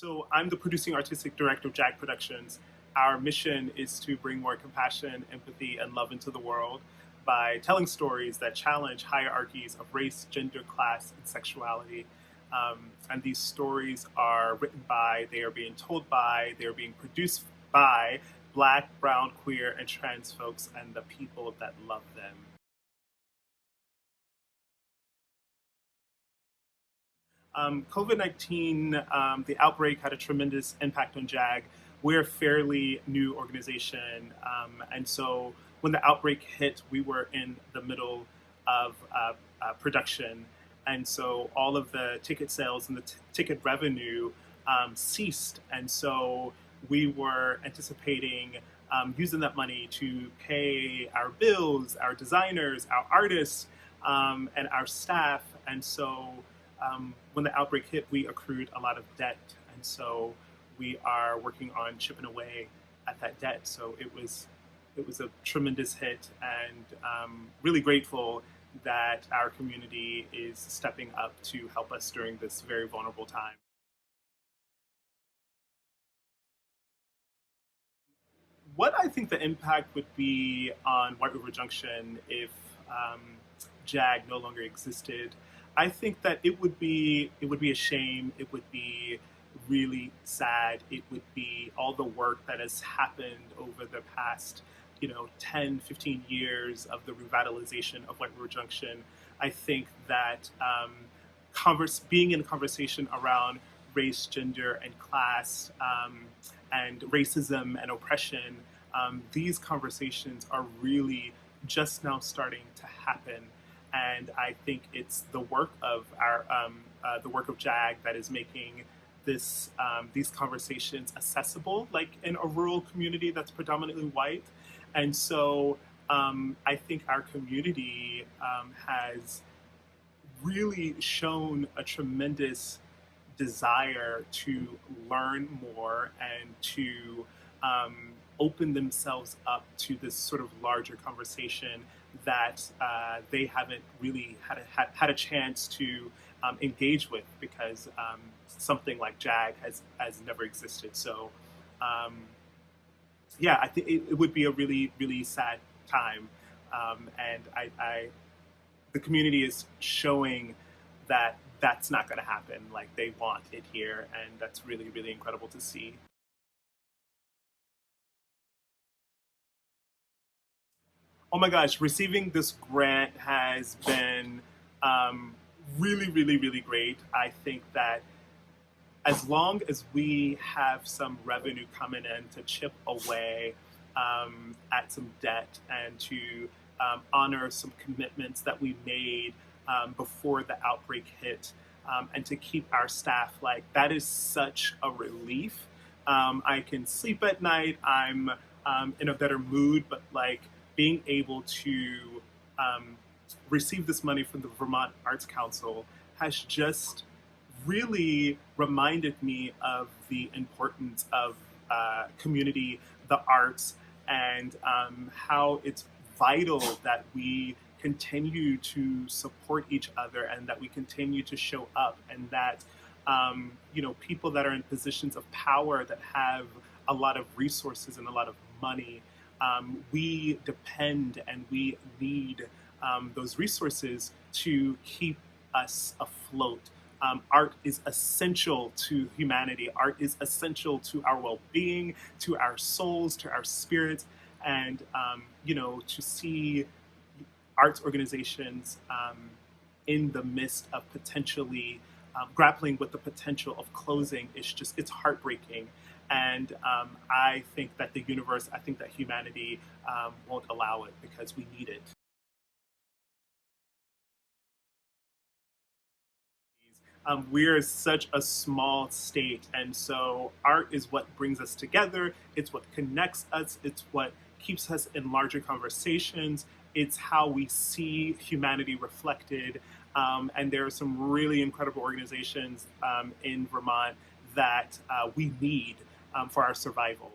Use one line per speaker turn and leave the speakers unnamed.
So I'm the producing artistic director of JAG Productions. Our mission is to bring more compassion, empathy, and love into the world by telling stories that challenge hierarchies of race, gender, class, and sexuality. And these stories are written by, they are being told by, they are being produced by Black, brown, queer, and trans folks and the people that love them. COVID-19, the outbreak had a tremendous impact on JAG. We're a fairly new organization. And so when the outbreak hit, we were in the middle of production. And so all of the ticket sales and the ticket revenue ceased. And so we were anticipating using that money to pay our bills, our designers, our artists, and our staff. And so when the outbreak hit, we accrued a lot of debt, and so we are working on chipping away at that debt. So it was a tremendous hit, and really grateful that our community is stepping up to help us during this very vulnerable time. What I think the impact would be on White River Junction if um, JAG no longer existed, I think that it would be a shame. It would be really sad. It would be all the work that has happened over the past 10, 15 years of the revitalization of White River Junction. I think that being in a conversation around race, gender, and class, and racism and oppression, these conversations are really just now starting to happen. And I think it's the work of JAG that is making these conversations accessible, like in a rural community that's predominantly white. And so I think our community has really shown a tremendous desire to learn more and to open themselves up to this sort of larger conversation that they haven't really had a chance to engage with because something like JAG has never existed. So um, yeah, I think it would be a really, really sad time. And the community is showing that that's not going to happen. Like they want it here, and that's really, really incredible to see. Oh my gosh, receiving this grant has been um, really, really, really great. I think that as long as we have some revenue coming in to chip away at some debt and to honor some commitments that we made before the outbreak hit, and to keep our staff, like that is such a relief. I can sleep at night. I'm in a better mood, but like being able to um, receive this money from the Vermont Arts Council has just really reminded me of the importance of community, the arts, and how it's vital that we continue to support each other and that we continue to show up, and that people that are in positions of power that have a lot of resources and a lot of money, we depend and we need those resources to keep us afloat. Art is essential to humanity. Art is essential to our well-being, to our souls, to our spirits, and to see arts organizations in the midst of potentially grappling with the potential of closing it's heartbreaking. And I think that humanity won't allow it because we need it. We're such a small state, and so art is what brings us together. It's what connects us. It's what keeps us in larger conversations. It's how we see humanity reflected. And there are some really incredible organizations in Vermont that we need for our survival.